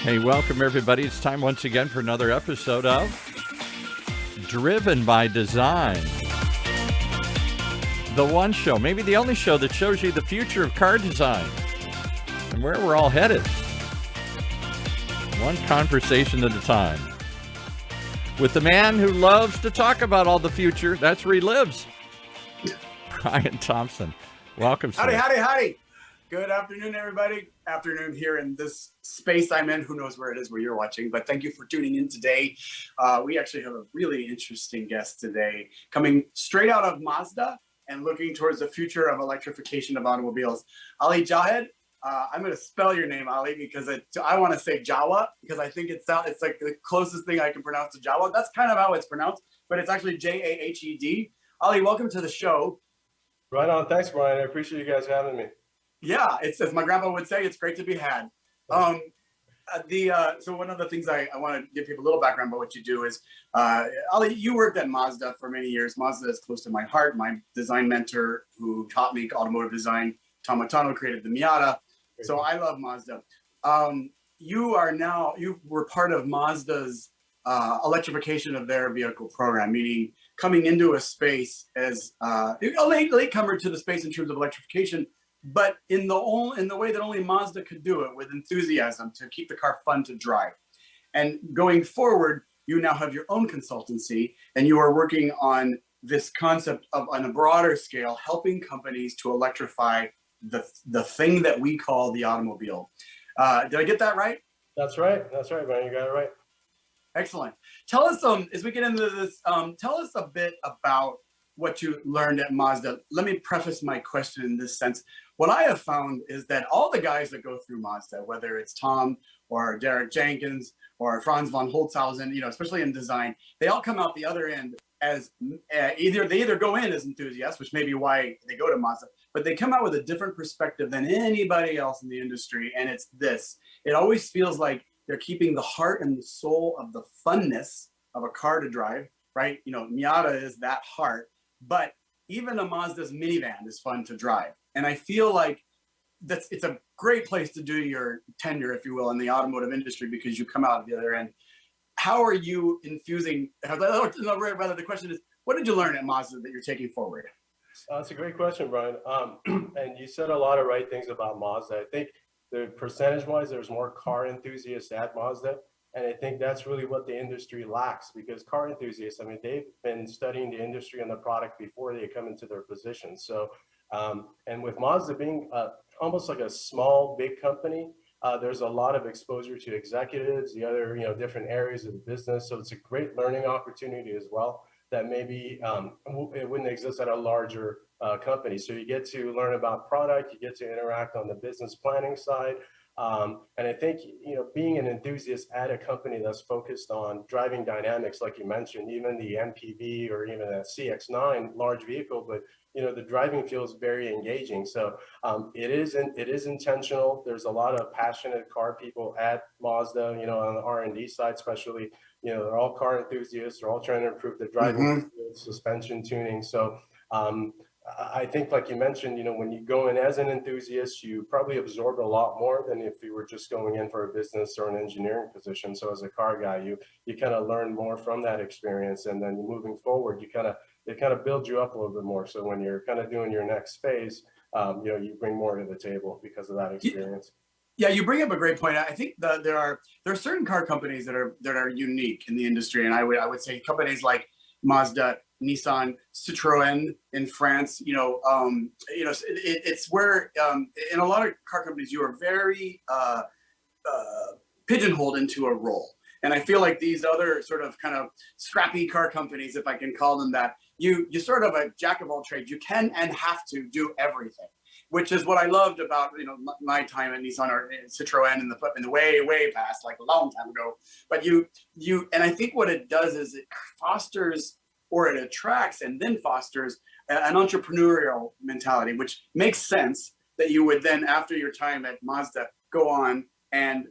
Hey, welcome everybody. It's time once again for another episode of Driven by Design. The one show, maybe the only show that shows you the future of car design and where we're all headed. One conversation at a time. With the man who loves to talk about all the future, that's where he lives. Bryan Thompson. Welcome, sir. Howdy. Good afternoon, everybody. Afternoon here in this space I'm in. Who knows where it is where you're watching, but thank you for tuning in today. We actually have a really interesting guest today coming straight out of Mazda and looking towards the future of electrification of automobiles. Ali Jahed. I'm going to spell your name, Ali, because I want to say Jawa, because I think it's like the closest thing I can pronounce to Jawa. That's kind of how it's pronounced, but it's actually Jahed. Ali, welcome to the show. Right on. Thanks, Brian. I appreciate you guys having me. Yeah, it's, as my grandpa would say, it's great to be had. So one of the things I want to give people a little background about what you do is, Ali, you worked at Mazda for many years. Mazda is close to my heart. My design mentor who taught me automotive design, Tom Matano, created the Miata. So I love Mazda. You were part of Mazda's electrification of their vehicle program, meaning coming into a space as a latecomer to the space in terms of electrification, but in the way that only Mazda could do it, with enthusiasm to keep the car fun to drive. And going forward, you now have your own consultancy, and you are working on this concept of, on a broader scale, helping companies to electrify the thing that we call the automobile. Did I get that right? That's right, Brian. You got it right. Excellent. Tell us, as we get into this, tell us a bit about what you learned at Mazda. Let me preface my question in this sense. What I have found is that all the guys that go through Mazda, whether it's Tom or Derek Jenkins or Franz von Holzhausen, especially in design, they all come out the other end as either go in as enthusiasts, which may be why they go to Mazda, but they come out with a different perspective than anybody else in the industry. And it's this: it always feels like they're keeping the heart and the soul of the funness of a car to drive, right? Miata is that heart, but even a Mazda's minivan is fun to drive. And I feel like it's a great place to do your tenure, if you will, in the automotive industry, because you come out the other end. How are you infusing, rather the question is, what did you learn at Mazda that you're taking forward? That's a great question, Brian. And you said a lot of right things about Mazda. I think percentage-wise, there's more car enthusiasts at Mazda. And I think that's really what the industry lacks, because car enthusiasts, they've been studying the industry and the product before they come into their position. So, and with Mazda being almost like a small, big company, there's a lot of exposure to executives, the other, different areas of the business. So it's a great learning opportunity as well that maybe it wouldn't exist at a larger company. So you get to learn about product, you get to interact on the business planning side. And I think, being an enthusiast at a company that's focused on driving dynamics, like you mentioned, even the MPV or even a CX-9 large vehicle, but the driving feels very engaging. So it is intentional. There's a lot of passionate car people at Mazda, on the R&D side, especially, they're all car enthusiasts. They're all trying to improve the driving suspension tuning. So I think, like you mentioned, when you go in as an enthusiast, you probably absorb a lot more than if you were just going in for a business or an engineering position. So as a car guy, you kind of learn more from that experience, and then moving forward, it kind of builds you up a little bit more. So when you're kind of doing your next phase, you bring more to the table because of that experience. Yeah, you bring up a great point. I think that there are certain car companies that are unique in the industry, and I would say companies like Mazda, Nissan, Citroën in France. It's where in a lot of car companies you are very pigeonholed into a role. And I feel like these other sort of kind of scrappy car companies, if I can call them that, you sort of a jack of all trades. You can and have to do everything, which is what I loved about my time at Nissan or Citroën in the way past, like a long time ago. But and I think what it does is it fosters, or it attracts and then fosters, an entrepreneurial mentality, which makes sense that you would then, after your time at Mazda, go on and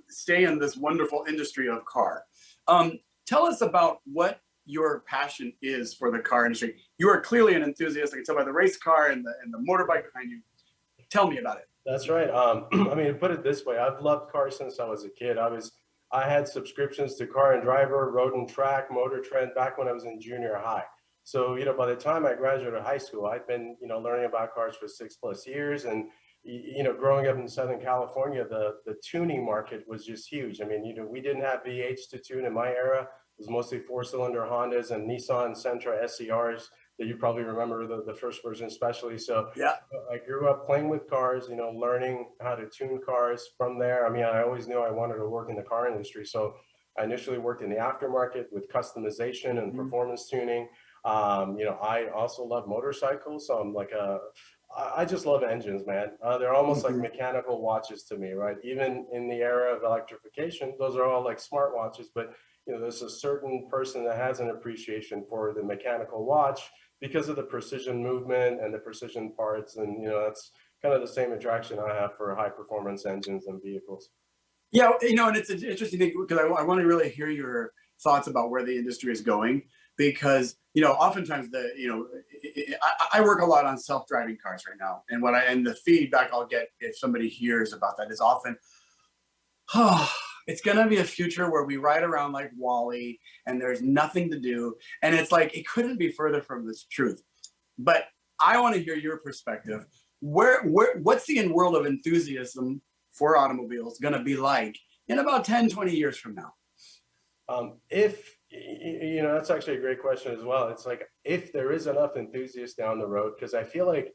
stay in this wonderful industry of car. Tell us about what your passion is for the car industry. You are clearly an enthusiast. I can tell by the race car and the motorbike behind you. Tell me about it. That's right. I mean, put it this way, I've loved cars since I was a kid. I had subscriptions to Car and Driver, Road and Track, Motor Trend back when I was in junior high. So, by the time I graduated high school, I'd been, learning about cars for 6+ years. And, growing up in Southern California, the tuning market was just huge. I mean, we didn't have V8s to tune in my era. It was mostly 4-cylinder Hondas and Nissan Sentra SCRs that you probably remember the first version especially. So Yeah. I grew up playing with cars, learning how to tune cars from there. I mean, I always knew I wanted to work in the car industry. So I initially worked in the aftermarket with customization and performance tuning. I also love motorcycles. So I just love engines, man. They're almost like mechanical watches to me, right? Even in the era of electrification, those are all like smart watches, but there's a certain person that has an appreciation for the mechanical watch because of the precision movement and the precision parts. And, that's kind of the same attraction I have for high performance engines and vehicles. Yeah, and it's an interesting thing because I want to really hear your thoughts about where the industry is going because, oftentimes I work a lot on self-driving cars right now. And the feedback I'll get if somebody hears about that is often, oh, it's going to be a future where we ride around like Wall-E and there's nothing to do. And it's like, it couldn't be further from the truth. But I want to hear your perspective. What's the world of enthusiasm for automobiles going to be like in about 10, 20 years from now? That's actually a great question as well. It's like, if there is enough enthusiasts down the road, because I feel like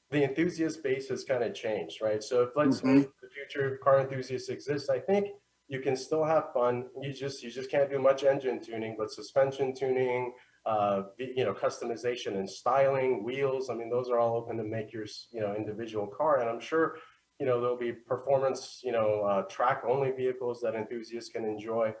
the enthusiast base has kind of changed, right? So if let's say the future car enthusiasts exist, I think you can still have fun. You just can't do much engine tuning, but suspension tuning, customization and styling, wheels. I mean, those are all open to make your, individual car. And I'm sure, there'll be performance, track only vehicles that enthusiasts can enjoy.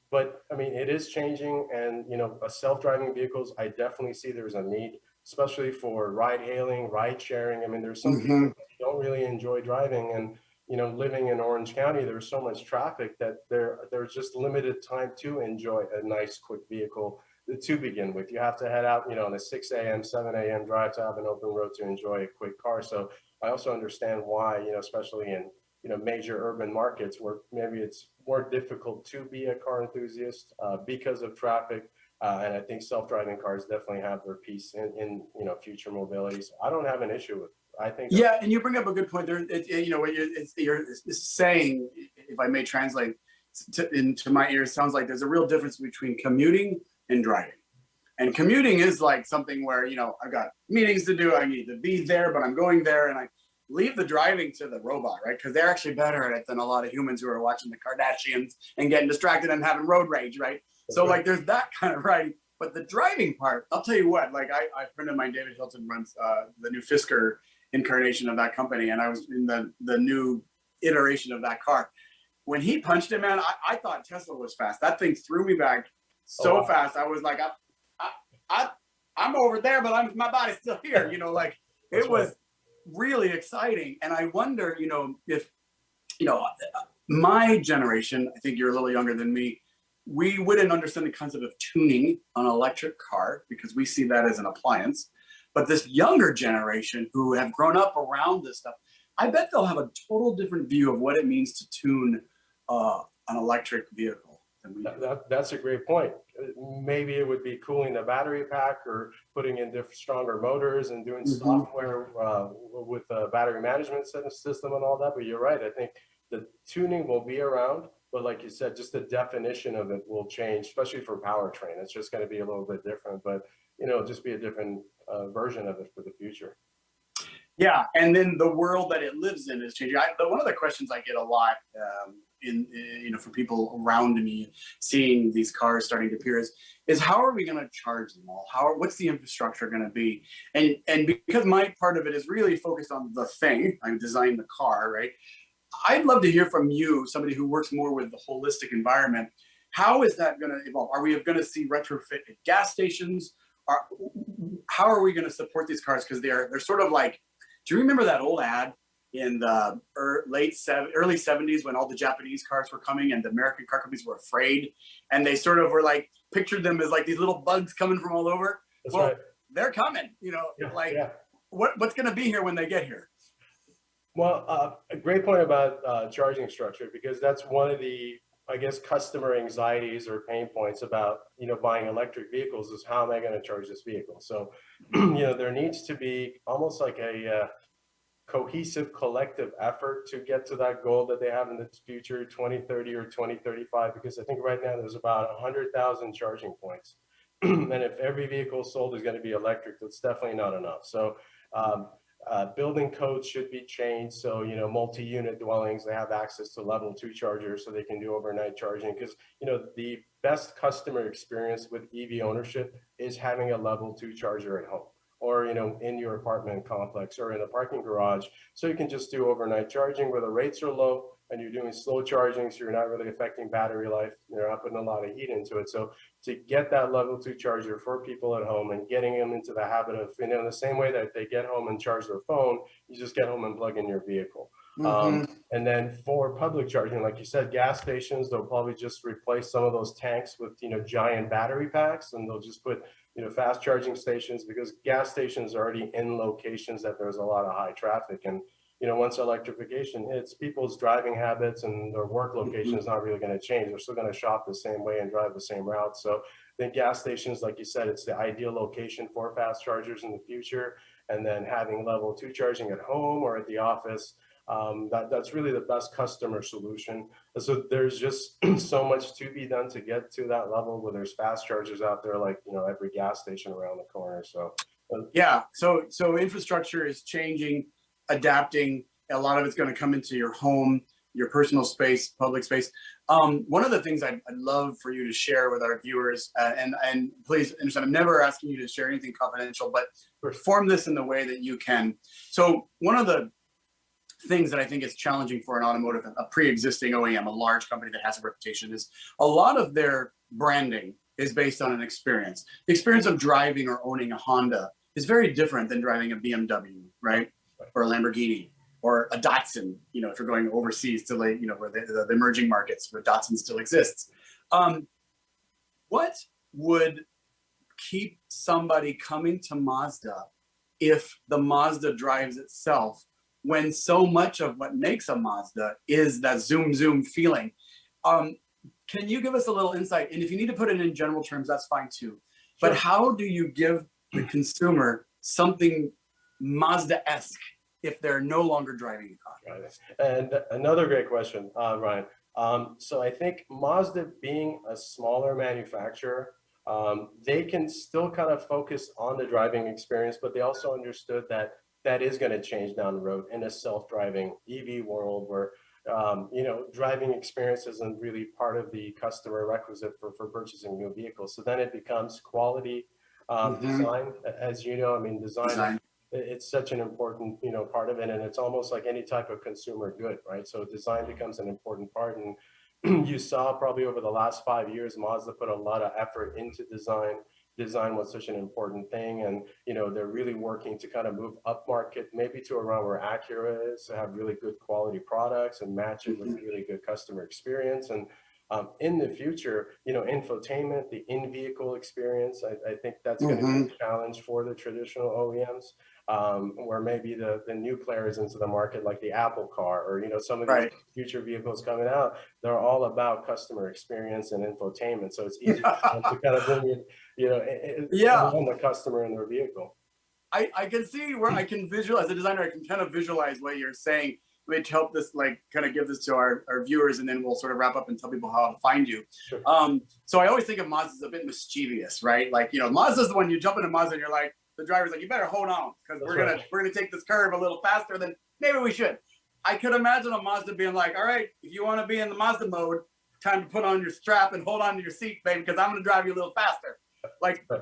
But I mean, it is changing, and, self-driving vehicles, I definitely see there's a need, especially for ride hailing, ride sharing. I mean, there's some people who don't really enjoy driving, and, living in Orange County, there's so much traffic that there's just limited time to enjoy a nice, quick vehicle to begin with. You have to head out, on a 6 a.m., 7 a.m. drive to have an open road to enjoy a quick car. So I also understand why, especially in, major urban markets where maybe it's more difficult to be a car enthusiast because of traffic. And I think self-driving cars definitely have their piece in future mobility. So I don't have an issue with it. I think. Yeah, and you bring up a good point there. You're saying, if I may translate into my ears, sounds like there's a real difference between commuting and driving. And commuting is like something where, I've got meetings to do. I need to be there, but I'm going there, and I leave the driving to the robot, right? Because they're actually better at it than a lot of humans who are watching the Kardashians and getting distracted and having road rage, right? So like, there's that kind of riding. But the driving part, I'll tell you what, like a friend of mine, David Hilton, runs the new Fisker incarnation of that company. And I was in the new iteration of that car. When he punched it, man, I thought Tesla was fast. That thing threw me back so fast. I was like, I'm over there, but my body's still here. It was really exciting. And I wonder, if, my generation, I think you're a little younger than me, we wouldn't understand the concept of tuning on an electric car because we see that as an appliance. But this younger generation who have grown up around this stuff, I bet they'll have a total different view of what it means to tune an electric vehicle than we do. That's a great point. Maybe it would be cooling the battery pack or putting in stronger motors and doing software with a battery management system and all that. But you're right. I think the tuning will be around. But like you said, just the definition of it will change, especially for powertrain. It's just going to be a little bit different, but just be a different version of it for the future. Yeah, and then the world that it lives in is changing. One of the questions I get a lot for people around me seeing these cars starting to appear is how are we going to charge them all? What's the infrastructure going to be? And because my part of it is really focused on the thing, I designed the car, right? I'd love to hear from you, somebody who works more with the holistic environment. How is that going to evolve? Are we going to see retrofit at gas stations? How are we going to support these cars? Because they're sort of like, do you remember that old ad in the early 70s when all the Japanese cars were coming and the American car companies were afraid? And they sort of were like, pictured them as like these little bugs coming from all over. That's right. They're coming, what's going to be here when they get here? Well, a great point about charging structure, because that's one of the, I guess, customer anxieties or pain points about, buying electric vehicles is, how am I going to charge this vehicle? So, there needs to be almost like a cohesive collective effort to get to that goal that they have in the future, 2030 or 2035, because I think right now there's about 100,000 charging points. And if every vehicle sold is going to be electric, that's definitely not enough. So building codes should be changed. So, multi-unit dwellings, they have access to level 2 chargers so they can do overnight charging, because, the best customer experience with EV ownership is having a level 2 charger at home, or, in your apartment complex or in a parking garage. So you can just do overnight charging where the rates are low and you're doing slow charging, so you're not really affecting battery life. You're not putting a lot of heat into it. So to get that level 2 charger for people at home and getting them into the habit of, in the same way that they get home and charge their phone, you just get home and plug in your vehicle. And then for public charging, like you said, gas stations, they'll probably just replace some of those tanks with, giant battery packs, and they'll just put, fast charging stations, because gas stations are already in locations that there's a lot of high traffic. And, once electrification hits, people's driving habits and their work location is not really going to change. They're still going to shop the same way and drive the same route. So I think gas stations, like you said, it's the ideal location for fast chargers in the future. And then having level 2 charging at home or at the office, that's really the best customer solution. So there's just so much to be done to get to that level where there's fast chargers out there, like, every gas station around the corner. So yeah, so infrastructure is changing, adapting. A lot of it's going to come into your home, your personal space, public space. One of the things I'd love for you to share with our viewers, and please understand, I'm never asking you to share anything confidential, but perform this in the way that you can. So one of the things that I think is challenging for an automotive, a pre-existing OEM, a large company that has a reputation, is a lot of their branding is based on an experience. The experience of driving or owning a Honda is very different than driving a BMW, right? Or a Lamborghini, or a Datsun, if you're going overseas to, where the emerging markets where Datsun still exists. What would keep somebody coming to Mazda if the Mazda drives itself, when so much of what makes a Mazda is that zoom, zoom feeling? Can you give us a little insight? And if you need to put it in general terms, that's fine too. But how do you give the consumer something Mazda-esque if they're no longer driving a car? Right. And another great question, Ryan. So I think Mazda, being a smaller manufacturer, they can still kind of focus on the driving experience, but they also understood that that is going to change down the road in a self-driving EV world where, driving experience isn't really part of the customer requisite for purchasing new vehicles. So then it becomes quality, design, as you know. I mean, design. It's such an important, part of it, and it's almost like any type of consumer good, right? So design becomes an important part, and you saw probably over the last 5 years, Mazda put a lot of effort into design. Design was such an important thing, and they're really working to kind of move up market, maybe to around where Acura is, to have really good quality products and match it with really good customer experience. And in the future, infotainment, the in-vehicle experience, I think that's going to be a challenge for the traditional OEMs, where maybe the new players into the market, like the Apple Car, or some of these future vehicles coming out, they're all about customer experience and infotainment. So it's easy to kind of bring it, on the customer in their vehicle. I can see where I can visualize, as a designer, I can kind of visualize what you're saying. Let me help this, kind of give this to our viewers, and then we'll sort of wrap up and tell people how to find you. Sure. So I always think of Mazda as a bit mischievous, right? Mazda's the one, you jump into Mazda and you're like, the driver's like, you better hold on, because we're gonna take this curve a little faster than maybe we should. I could imagine a Mazda being like, all right, if you want to be in the Mazda mode, time to put on your strap and hold on to your seat, baby, because I'm gonna drive you a little faster.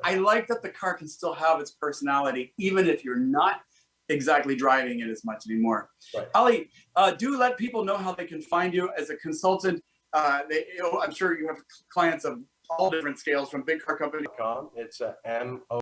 I like that the car can still have its personality, even if you're not exactly driving it as much anymore. Right. Ali, do let people know how they can find you as a consultant. I'm sure you have clients of all different scales, from big car companies. It's